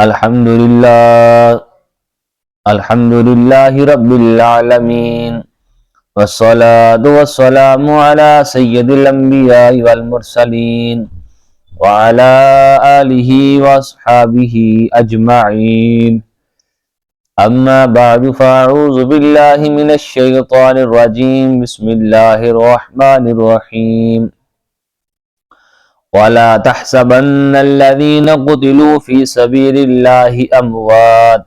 الحمد للہ رب العالمین والصلاة والسلام علی سید الانبیاء والمرسلین وعلی آلہ واصحابہ اجمعین اما بعد فاعوذ باللہ من الشیطان الرجیم بسم اللہ الرحمن الرحیم وَلَا تَحْسَبَنَّ الَّذِينَ قُتِلُوا فِي سَبِيلِ اللَّهِ أَمْوَاتٌ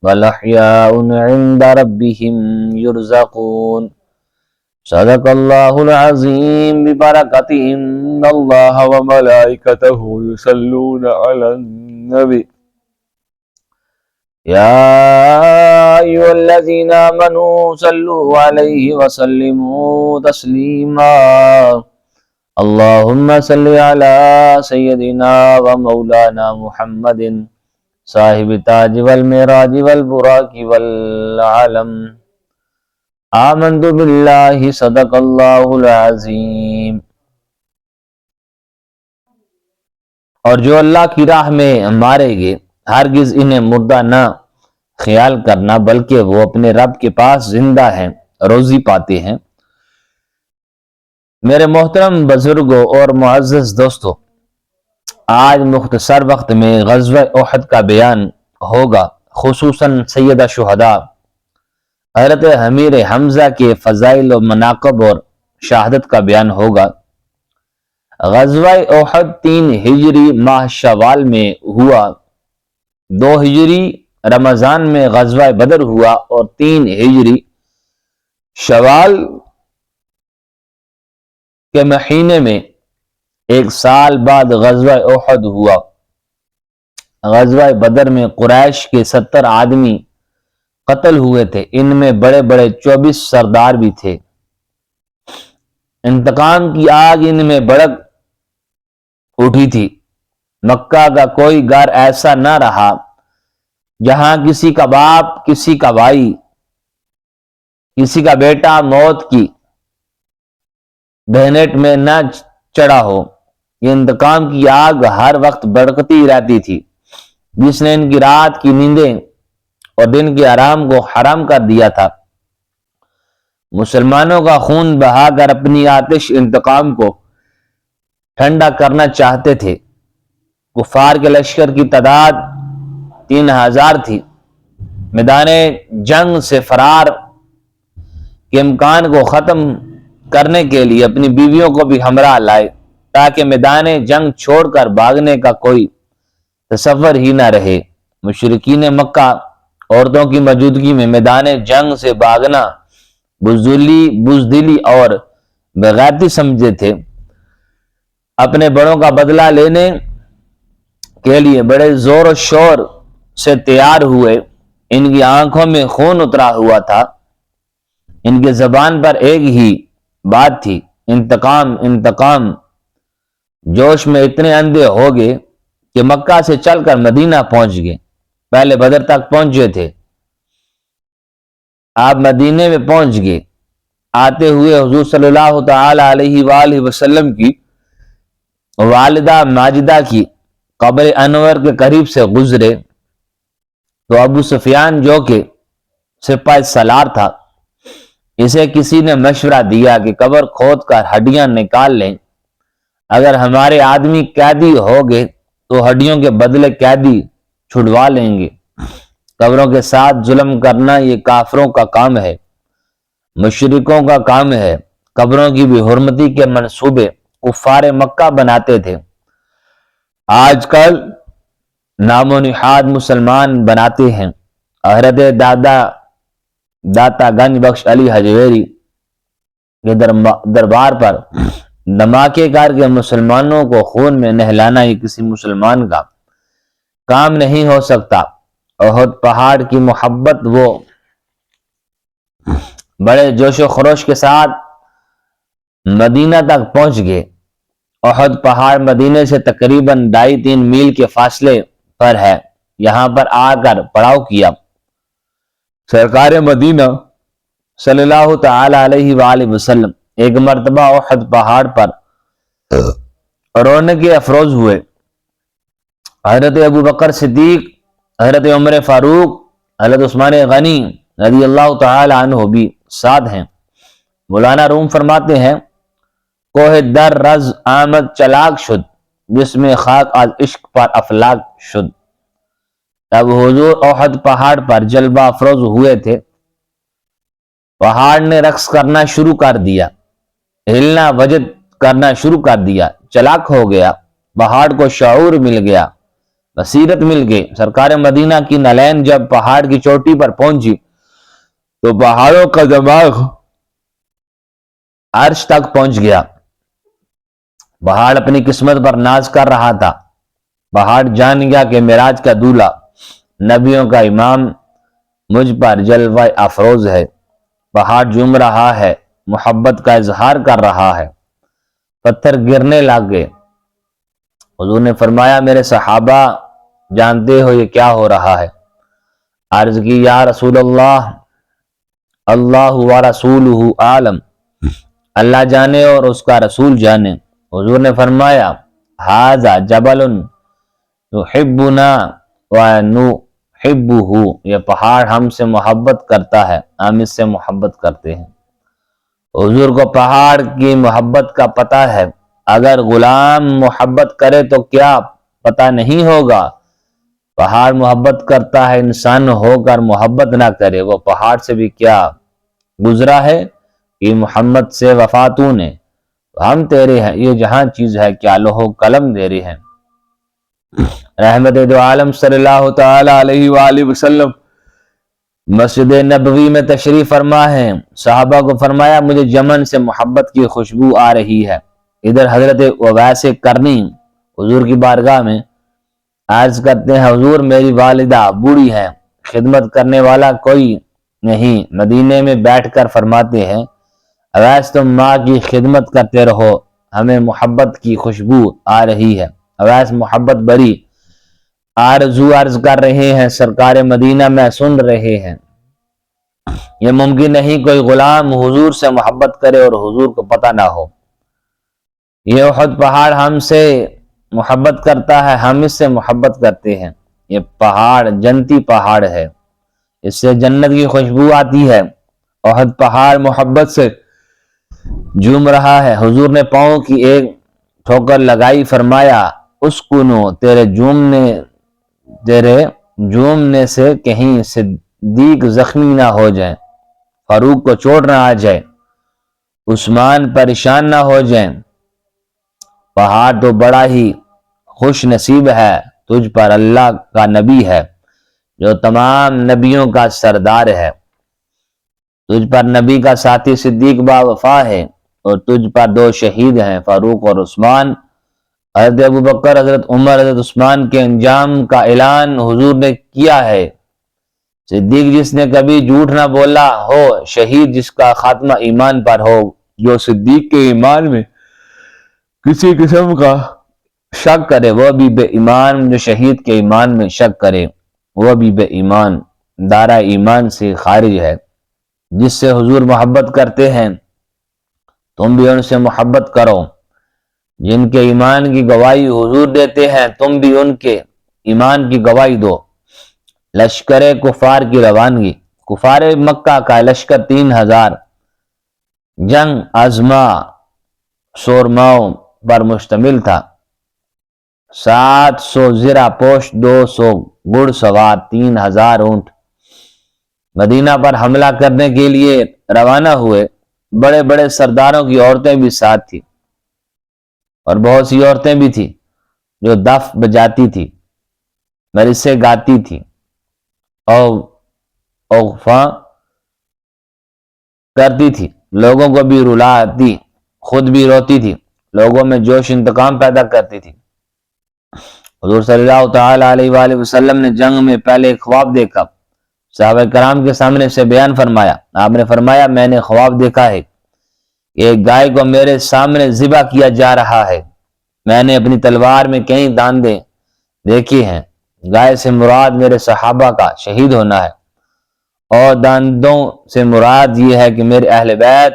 بَلْ أَحْيَاءٌ عِندَ رَبِّهِمْ يُرْزَقُونَ صدق اللہ العظیم ببرکۃ ان اللہ وملائکتہ یصلون علی النبی یا ایھا الذین آمنوا صلوا علیہ وسلموا تسلیما اللہم صلی علی سیدنا و مولانا محمد صاحب تاج والمعراج والبراق والعلم آمنت باللہ صدق اللہ العظیم۔ اور جو اللہ کی راہ میں مارے گئے ہرگز انہیں مردہ نہ خیال کرنا بلکہ وہ اپنے رب کے پاس زندہ ہیں، روزی پاتے ہیں۔ میرے محترم بزرگوں اور معزز دوستو، آج مختصر وقت میں غزوہ احد کا بیان ہوگا، خصوصاً سیدہ شہداء حضرت امیر حمزہ کے فضائل و مناقب اور شہادت کا بیان ہوگا۔ غزوہ احد 3 ہجری ماہ شوال میں ہوا، 2 ہجری رمضان میں غزوہ بدر ہوا اور 3 ہجری شوال کے مہینے میں 1 سال بعد غزوہ احد ہوا۔ غزوہ بدر میں قریش کے 70 آدمی قتل ہوئے تھے، ان میں بڑے بڑے 24 سردار بھی تھے۔ انتقام کی آگ ان میں بھڑک اٹھی تھی۔ مکہ کا کوئی گھر ایسا نہ رہا جہاں کسی کا باپ، کسی کا بھائی، کسی کا بیٹا موت کی بہنٹ میں نہ چڑھا ہو۔ یہ انتقام کی آگ ہر وقت بھڑکتی رہتی تھی، جس نے ان کی رات کی نیندیں اور دن کے آرام کو حرام کر دیا تھا۔ مسلمانوں کا خون بہا کر اپنی آتش انتقام کو ٹھنڈا کرنا چاہتے تھے۔ کفار کے لشکر کی تعداد 3000 تھی۔ میدان جنگ سے فرار کے امکان کو ختم کرنے کے لیے اپنی بیویوں کو بھی ہمراہ لائے تاکہ میدان جنگ چھوڑ کر بھاگنے کا کوئی تصور ہی نہ رہے۔ مشرکین مکہ عورتوں کی موجودگی میں میدان جنگ سے بھاگنا بزدلی اور بغیرتی سمجھے تھے۔ اپنے بڑوں کا بدلہ لینے کے لیے بڑے زور و شور سے تیار ہوئے۔ ان کی آنکھوں میں خون اترا ہوا تھا، ان کی زبان پر ایک ہی بات تھی، انتقام انتقام۔ جوش میں اتنے اندھے ہو گئے کہ مکہ سے چل کر مدینہ پہنچ گئے۔ پہلے بدر تک پہنچے تھے، آپ مدینے میں پہنچ گئے۔ آتے ہوئے حضور صلی اللہ تعالی علیہ وآلہ وسلم کی والدہ ماجدہ کی قبر انور کے قریب سے گزرے تو ابو سفیان جو کہ سپاہ سالار تھا، اسے کسی نے مشورہ دیا کہ قبر کھود کر ہڈیاں نکال لیں، اگر ہمارے آدمی قیدی ہو گئے تو ہڈیوں کے بدلے قیدی چھڑوا لیں گے۔ قبروں کے ساتھ ظلم کرنا یہ کافروں کا کام ہے، مشرکوں کا کام ہے۔ قبروں کی بے حرمتی کے منصوبے کفار مکہ بناتے تھے، آج کل نام و نہاد مسلمان بناتے ہیں۔ حضرت داتا گنج بخش علی حجویری کے دربار پر دھماکے کر کے مسلمانوں کو خون میں نہلانا یہ کسی مسلمان کا کام نہیں ہو سکتا۔ احد پہاڑ کی محبت وہ بڑے جوش و خروش کے ساتھ مدینہ تک پہنچ گئے۔ احد پہاڑ مدینے سے تقریباً 2.5-3 میل کے فاصلے پر ہے۔ یہاں پر آ کر پڑاؤ کیا۔ سرکار مدینہ صلی اللہ تعالی علیہ وآلہ وسلم ایک مرتبہ احد پہاڑ پر رونق افروز ہوئے۔ حضرت ابو بکر صدیق حضرت عمر فاروق، حضرت عثمان غنی رضی اللہ تعالی عنہ بھی ساتھ ہیں۔ مولانا روم فرماتے ہیں کوہ در رز آمد چلاک شد، جس میں خاک از عشق پر افلاک شد۔ تب حضور احد پہاڑ پر جلوہ افروز ہوئے تھے، پہاڑ نے رقص کرنا شروع کر دیا، ہلنا وجد کرنا شروع کر دیا، چلاک ہو گیا، پہاڑ کو شعور مل گیا، بصیرت مل گئی۔ سرکار مدینہ کی نالین جب پہاڑ کی چوٹی پر پہنچی تو پہاڑوں کا دماغ عرش تک پہنچ گیا۔ پہاڑ اپنی قسمت پر ناز کر رہا تھا۔ پہاڑ جان گیا کہ معراج کا دولہا، نبیوں کا امام مجھ پر جلوہ افروز ہے۔ پہاڑ جھوم رہا ہے، محبت کا اظہار کر رہا ہے۔ پتھر گرنے لگ گئے۔ حضور نے فرمایا میرے صحابہ جانتے ہو یہ کیا ہو رہا ہے؟ عرض کی یا رسول اللہ، اللہ و رسولہ عالم، اللہ جانے اور اس کا رسول جانے۔ حضور نے فرمایا ھذا جبل یحبنا ونحبہ، یہ پہاڑ ہم سے محبت کرتا ہے، ہم اس سے محبت کرتے ہیں۔ حضور کو پہاڑ کی محبت کا پتہ ہے، اگر غلام محبت کرے تو کیا پتہ نہیں ہوگا؟ پہاڑ محبت کرتا ہے، انسان ہو کر محبت نہ کرے، وہ پہاڑ سے بھی کیا گزرا ہے کہ محمد سے وفاتوں نے، ہم تیرے ہیں، یہ جہاں چیز ہے کیا لوح و قلم تیرے ہیں۔ رحمت دو عالم صلی اللہ تعالی علیہ وآلہ وسلم مسجد نبوی میں تشریف فرما ہے۔ صحابہ کو فرمایا مجھے یمن سے محبت کی خوشبو آ رہی ہے۔ ادھر حضرت اویس کرنی حضور کی بارگاہ میں عرض کرتے ہیں حضور میری والدہ بوڑھی ہیں، خدمت کرنے والا کوئی نہیں۔ مدینے میں بیٹھ کر فرماتے ہیں اویس تم ماں کی خدمت کرتے رہو، ہمیں محبت کی خوشبو آ رہی ہے۔ اویس محبت بری آرزو عرض کر رہے ہیں، سرکار مدینہ میں سن رہے ہیں۔ یہ ممکن نہیں کوئی غلام حضور سے محبت کرے اور حضور کو پتہ نہ ہو۔ یہ احد پہاڑ ہم سے محبت کرتا ہے، ہم اس سے محبت کرتے ہیں۔ یہ پہاڑ جنتی پہاڑ ہے، اس سے جنت کی خوشبو آتی ہے۔ احد پہاڑ محبت سے جھوم رہا ہے۔ حضور نے پاؤں کی ایک ٹھوکر لگائی، فرمایا اسکنو، تیرے جھومنے سے کہیں صدیق زخمی نہ ہو جائیں، فاروق کو چوٹ نہ آ جائے، عثمان پریشان نہ ہو جائیں۔ پہاڑ تو بڑا ہی خوش نصیب ہے، تجھ پر اللہ کا نبی ہے جو تمام نبیوں کا سردار ہے۔ تجھ پر نبی کا ساتھی صدیق با وفا ہے، اور تجھ پر دو شہید ہیں، فاروق اور عثمان۔ حضرت ابو بکر، حضرت عمر، حضرت عثمان کے انجام کا اعلان حضور نے کیا ہے۔ صدیق جس نے کبھی جھوٹ نہ بولا ہو، شہید جس کا خاتمہ ایمان پر ہو۔ جو صدیق کے ایمان میں کسی قسم کا شک کرے وہ بھی بے ایمان، جو شہید کے ایمان میں شک کرے وہ بھی بے ایمان، دائرہ ایمان سے خارج ہے۔ جس سے حضور محبت کرتے ہیں تم بھی ان سے محبت کرو، جن کے ایمان کی گواہی حضور دیتے ہیں تم بھی ان کے ایمان کی گواہی دو۔ لشکر کفار کی روانگی۔ کفار مکہ کا لشکر 3000 جنگ آزما سورماؤں پر مشتمل تھا۔ 700 زرہ پوش، 200 گھڑ سوار، 3000 اونٹ مدینہ پر حملہ کرنے کے لیے روانہ ہوئے۔ بڑے بڑے سرداروں کی عورتیں بھی ساتھ تھی، اور بہت سی عورتیں بھی تھی جو دف بجاتی تھی، مرثے گاتی تھی، اوغفاں کرتی تھی، لوگوں کو بھی رلاتی، خود بھی روتی تھی، لوگوں میں جوش انتقام پیدا کرتی تھی۔ حضور صلی اللہ تعالی علیہ وآلہ وسلم نے جنگ میں پہلے ایک خواب دیکھا، صحابہ کرام کے سامنے سے بیان فرمایا۔ آپ نے فرمایا میں نے خواب دیکھا ہے کہ ایک گائے کو میرے سامنے ذبح کیا جا رہا ہے، میں نے اپنی تلوار میں کئی داندے دیکھے ہیں۔ گائے سے مراد میرے صحابہ کا شہید ہونا ہے، اور داندوں سے مراد یہ ہے کہ میرے اہل بیت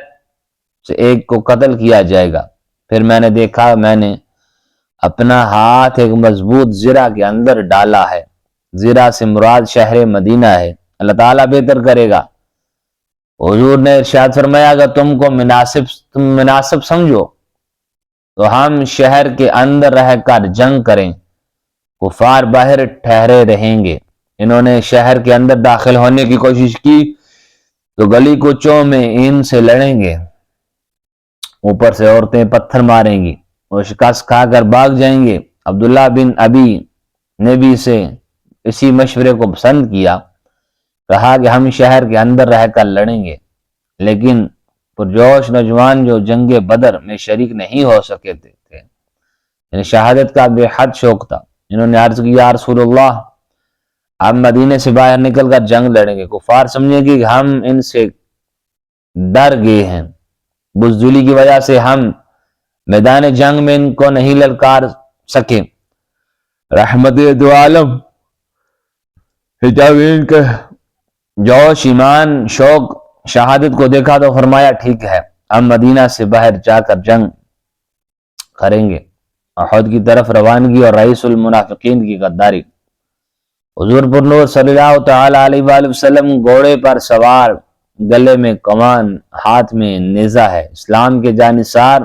سے ایک کو قتل کیا جائے گا۔ پھر میں نے دیکھا میں نے اپنا ہاتھ ایک مضبوط زرہ کے اندر ڈالا ہے، زیرا سے مراد شہر مدینہ ہے، اللہ تعالیٰ بہتر کرے گا۔ حضور نے ارشاد فرمایا اگر تم مناسب سمجھو تو ہم شہر کے اندر رہ کر جنگ کریں، کفار باہر ٹھہرے رہیں گے۔ انہوں نے شہر کے اندر داخل ہونے کی کوشش کی تو گلی کوچوں میں ان سے لڑیں گے، اوپر سے عورتیں پتھر ماریں گی اور شکست کھا کر بھاگ جائیں گے۔ عبداللہ بن ابی نے بھی اسی مشورے کو پسند کیا، کہا کہ ہم شہر کے اندر رہ کر لڑیں گے، لیکن پرجوش نوجوان جو جنگ بدر میں شریک نہیں ہو سکے تھے، یعنی شہادت کا بے حد شوق تھا، انہوں نے عرض کی یا رسول اللہ ہم مدینے سے باہر نکل کر جنگ لڑیں گے، کفار سمجھیں گے کہ ہم ان سے ڈر گئے ہیں، بزدلی کی وجہ سے ہم میدان جنگ میں ان کو نہیں للکار سکے۔ رحمت دو عالم حجابین کا جوش، ایمان، شوق شہادت کو دیکھا تو فرمایا ٹھیک ہے ہم مدینہ سے باہر جا کر جنگ کریں گے۔ احد کی طرف روانگی اور رئیس المنافقین کی غداری۔ حضور پر نور صلی اللہ تعالی علیہ وآلہ وسلم گھوڑے پر سوار، گلے میں کمان، ہاتھ میں نیزہ ہے، اسلام کے جانثار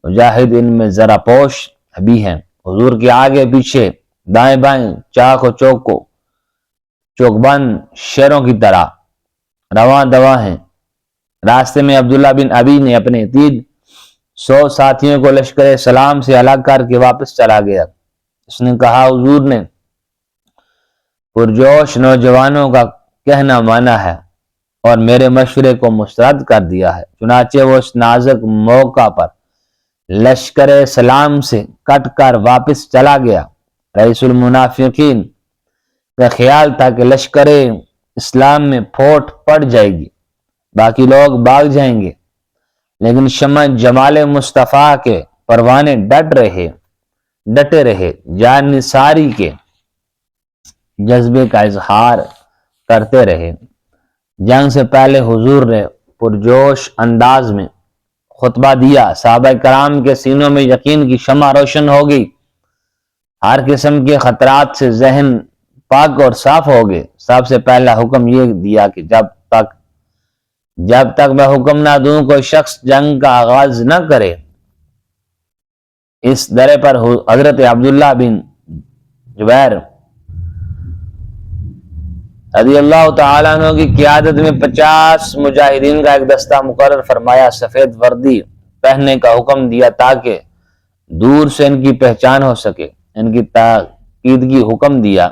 مجاہد ان میں ذرا پوش بھی ہیں۔ حضور کے آگے پیچھے دائیں بائیں چاق و چوک بند شیروں کی طرح رواں دواں ہیں۔ راستے میں عبداللہ بن ابی نے اپنے 300 ساتھیوں کو لشکر سلام سے الگ کر کے واپس چلا گیا۔ اس نے کہا حضور نے پرجوش نوجوانوں کا کہنا مانا ہے اور میرے مشورے کو مسترد کر دیا ہے، چنانچہ وہ اس نازک موقع پر لشکر سلام سے کٹ کر واپس چلا گیا۔ رئیس المنافقین کا خیال تھا کہ لشکر اسلام میں پھوٹ پڑ جائے گی، باقی لوگ بھاگ جائیں گے، لیکن شمع جمال مصطفیٰ کے پروانے ڈٹے رہے، جان نثاری کے جذبے کا اظہار کرتے رہے۔ جنگ سے پہلے حضور نے پرجوش انداز میں خطبہ دیا، صحابہ کرام کے سینوں میں یقین کی شمع روشن ہو گئی، ہر قسم کے خطرات سے ذہن پاک اور صاف ہو گئے۔ سب سے پہلا حکم یہ دیا کہ جب تک میں حکم نہ دوں کوئی شخص جنگ کا آغاز نہ کرے۔ اس درے پر حضرت عبداللہ بن جبیر رضی اللہ تعالیٰ عنہ کی قیادت میں 50 مجاہدین کا ایک دستہ مقرر فرمایا، سفید وردی پہننے کا حکم دیا تاکہ دور سے ان کی پہچان ہو سکے، ان کی تاکیدگی حکم دیا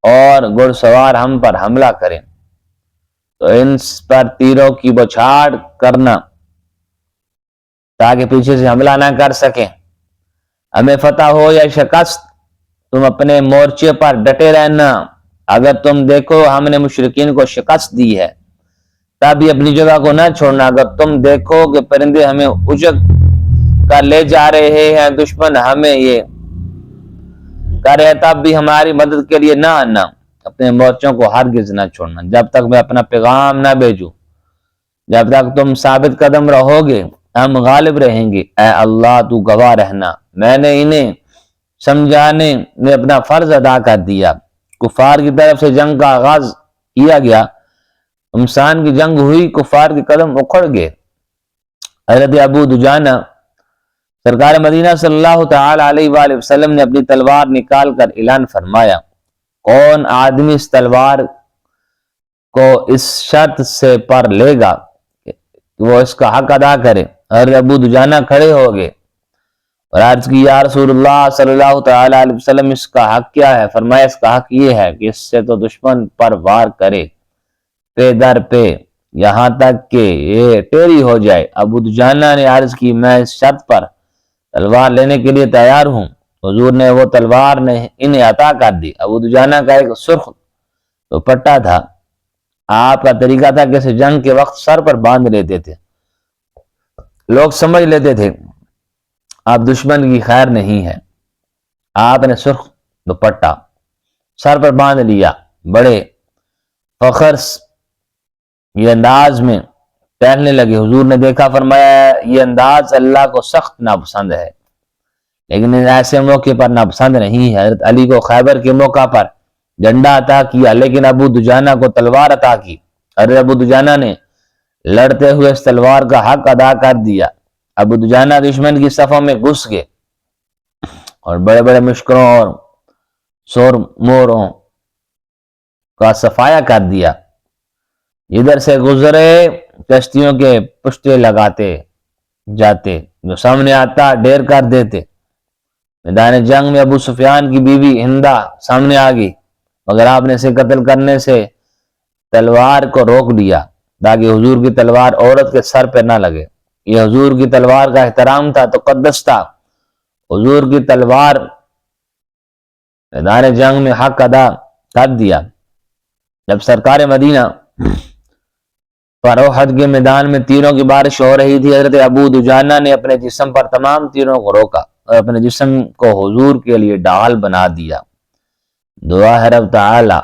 اور گھڑ سوار ہم پر حملہ کریں تو ان پر تیروں کی بوچھاڑ کرنا تاکہ پیچھے سے حملہ نہ کر سکیں، ہمیں فتح ہو یا شکست تم اپنے مورچے پر ڈٹے رہنا، اگر تم دیکھو ہم نے مشرکین کو شکست دی ہے تب بھی اپنی جگہ کو نہ چھوڑنا، اگر تم دیکھو کہ پرندے ہمیں اچک کر لے جا رہے ہیں، دشمن ہمیں یہ کر رہے تب بھی ہماری مدد کے لیے نہ آنا، اپنے مورچوں کو ہرگز نہ چھوڑنا جب تک میں اپنا پیغام نہ بھیجوں، جب تک تم ثابت قدم رہو گے ہم غالب رہیں گے، اے اللہ تو گواہ رہنا میں نے انہیں سمجھانے میں اپنا فرض ادا کر دیا۔ کفار کی طرف سے جنگ کا آغاز کیا گیا، امسان کی جنگ ہوئی، کفار کے قدم اکھڑ گئے۔ حضرت ابو دجانہ سرکار مدینہ صلی اللہ تعالی علیہ وآلہ وسلم نے اپنی تلوار نکال کر اعلان فرمایا، کون آدمی اس تلوار کو اس شرط سے پر لے گا کہ وہ اس کا حق ادا کرے؟ حضرت ابو دجانہ کھڑے ہو گئے اور عرض کی یا رسول اللہ صلی اللہ تعالی علیہ وسلم اس کا حق کیا ہے؟ فرمایا اس کا حق یہ ہے کہ اس سے تو دشمن پر وار کرے پے در پہ یہاں تک کہ یہ ٹیڑھی ہو جائے۔ ابو دجانہ نے عرض کی میں اس شرط پر تلوار لینے کے لیے تیار ہوں۔ حضور نے وہ تلوار انہیں عطا کر دی۔ ابو دجانہ کا ایک سرخ دوپٹہ تھا، آپ کا طریقہ تھا کہ اسے جنگ کے وقت سر پر باندھ لیتے تھے، لوگ سمجھ لیتے تھے آپ دشمن کی خیر نہیں ہے، آپ نے سرخ دوپٹہ سر پر باندھ لیا، بڑے فخر یہ انداز میں ٹہلنے لگے۔ حضور نے دیکھا، فرمایا یہ انداز اللہ کو سخت ناپسند ہے، لیکن ایسے موقع پر ناپسند نہیں ہے۔ حضرت علی کو خیبر کے موقع پر جھنڈا عطا کیا، لیکن ابو دجانہ کو تلوار عطا کی۔ حضرت ابو دجانہ نے لڑتے ہوئے اس تلوار کا حق ادا کر دیا۔ ابو دجانہ دشمن کی صفوں میں گھس گئے اور بڑے بڑے مشکروں اور سور موروں کا صفایا کر دیا۔ ادھر سے گزرے کشتیوں کے پشتے لگاتے جاتے، جو سامنے آتا ڈیر کر دیتے۔ میدان جنگ میں ابو سفیان کی بیوی ہندہ سامنے آ گئی، مگر آپ نے اسے قتل کرنے سے تلوار کو روک لیا تاکہ حضور کی تلوار عورت کے سر پہ نہ لگے۔ یہ حضور کی تلوار کا احترام تھا، تقدس تھا۔ حضور کی تلوار میدان جنگ میں حق ادا کر دیا۔ جب سرکار مدینہ پر احد کے میدان میں تیروں کی بارش ہو رہی تھی، حضرت ابو دجانہ نے اپنے جسم پر تمام تیروں کو روکا اور اپنے جسم کو حضور کے لیے ڈھال بنا دیا۔ دعا ہے رب تعالی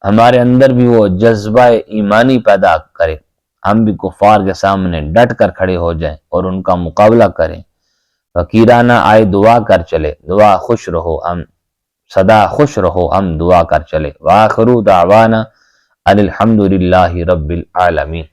ہمارے اندر بھی وہ جذبہ ایمانی پیدا کرے، ہم بھی کفار کے سامنے ڈٹ کر کھڑے ہو جائیں اور ان کا مقابلہ کریں۔ فقیرانہ آئے دعا کر چلے، دعا خوش رہو ہم صدا خوش رہو ہم دعا کر چلے۔ وآخر دعوانا ان الحمد للہ رب العالمین۔